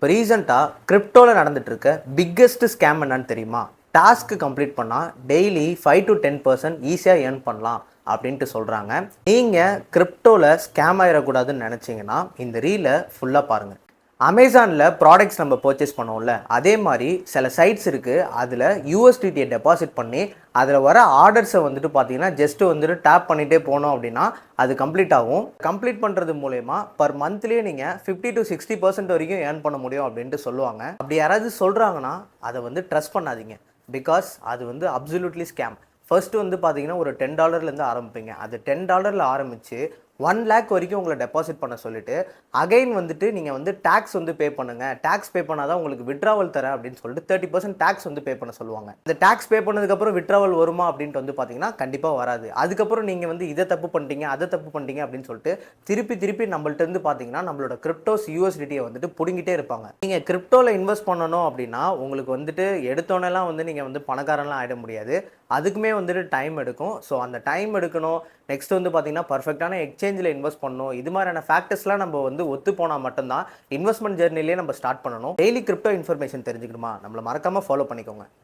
இப்போ ரீசெண்டாக கிரிப்டோவில் நடந்துட்டு இருக்க பிக்கெஸ்ட் ஸ்கேம் என்னன்னு தெரியுமா? டாஸ்க்கு கம்ப்ளீட் பண்ணால் டெய்லி 5 to 10% ஈஸியாக ஏர்ன் பண்ணலாம் அப்படின்ட்டு சொல்கிறாங்க. நீங்கள் கிரிப்டோவில் ஸ்கேம் ஆகிடக்கூடாதுன்னு நினச்சிங்கன்னா இந்த ரீலை ஃபுல்லாக பாருங்கள். அமேசானில் ப்ராடக்ட்ஸ் நம்ம பர்ச்சேஸ் பண்ணுவோம்ல, அதே மாதிரி சில சைட்ஸ் இருக்குது. அதில் யூஎஸ்டிடியை டெபாசிட் பண்ணி அதில் வர ஆர்டர்ஸை வந்துட்டு பார்த்தீங்கன்னா ஜஸ்ட்டு வந்துட்டு டேப் பண்ணிகிட்டே போனோம் அப்படின்னா அது கம்ப்ளீட் ஆகும். கம்ப்ளீட் பண்ணுறது மூலயமா பர் மந்த்லேயே நீங்கள் 50 to 60% வரைக்கும் ஏர்ன் பண்ண முடியும் அப்படின்ட்டு சொல்லுவாங்க. அப்படி யாராவது சொல்கிறாங்கன்னா அதை வந்து ட்ரஸ்ட் பண்ணாதீங்க. பிகாஸ் அது வந்து அப்சல்யூட்லி ஸ்கேம். ஃபர்ஸ்ட்டு வந்து பார்த்தீங்கன்னா ஒரு $10 ஆரம்பிப்பீங்க. அது $10 ஆரம்பித்து 1 lakh வரைக்கும் உங்களை டெபாசிட் பண்ண சொல்லிட்டு அகைன் வந்துட்டு நீங்கள் வந்து டேக்ஸ் வந்து பே பண்ணுங்கள். டேக்ஸ் பே பண்ணால் தான் உங்களுக்கு விட்ராவல் தரேன் அப்படின்னு சொல்லிட்டு 30% டேக்ஸ் வந்து பே பண்ண சொல்லுவாங்க. இந்த டேக்ஸ் பே பண்ணதுக்கப்புறம் விட்ராவல் வருமா அப்படின்ட்டு வந்து பார்த்தீங்கன்னா கண்டிப்பாக வராது. அதுக்கப்புறம் நீங்கள் வந்து இதை தப்பு பண்ணிட்டீங்க அதை தப்பு பண்ணிட்டீங்க அப்படின்னு சொல்லிட்டு திருப்பி நம்மள்ட்ட இருந்து பார்த்தீங்கன்னா நம்மளோட கிரிப்டோஸ் யூஎஸ்டிடியை வந்துட்டு பிடுங்கிட்டே இருப்பாங்க. நீங்கள் கிரிப்டோவில் இன்வெஸ்ட் பண்ணணும் அப்படின்னா உங்களுக்கு வந்துட்டு எடுத்தோன்னெல்லாம் வந்து நீங்கள் வந்து பணக்காரன்லாம் ஆகிட முடியாது. அதுக்குமே வந்துட்டு டைம் எடுக்கும். ஸோ அந்த டைம் எடுக்கணும். நெக்ஸ்ட் வந்து பார்த்தீங்கன்னா பர்ஃபெக்டான எக்ஸ்சேஞ்சில் இன்வெஸ்ட் பண்ணணும். இது மாதிரியான ஃபேக்டர்ஸ்லாம் நம்ம வந்து ஒத்து போனால் மட்டும்தான் இன்வெஸ்ட்மெண்ட் ஜெர்னிலே நம்ம ஸ்டார்ட் பண்ணணும். டெய்லி கிரிப்டோ இன்ஃபர்மேஷன் தெரிஞ்சுக்கணுமா? நம்மளை மறக்காமல் ஃபாலோ பண்ணிக்கோங்க.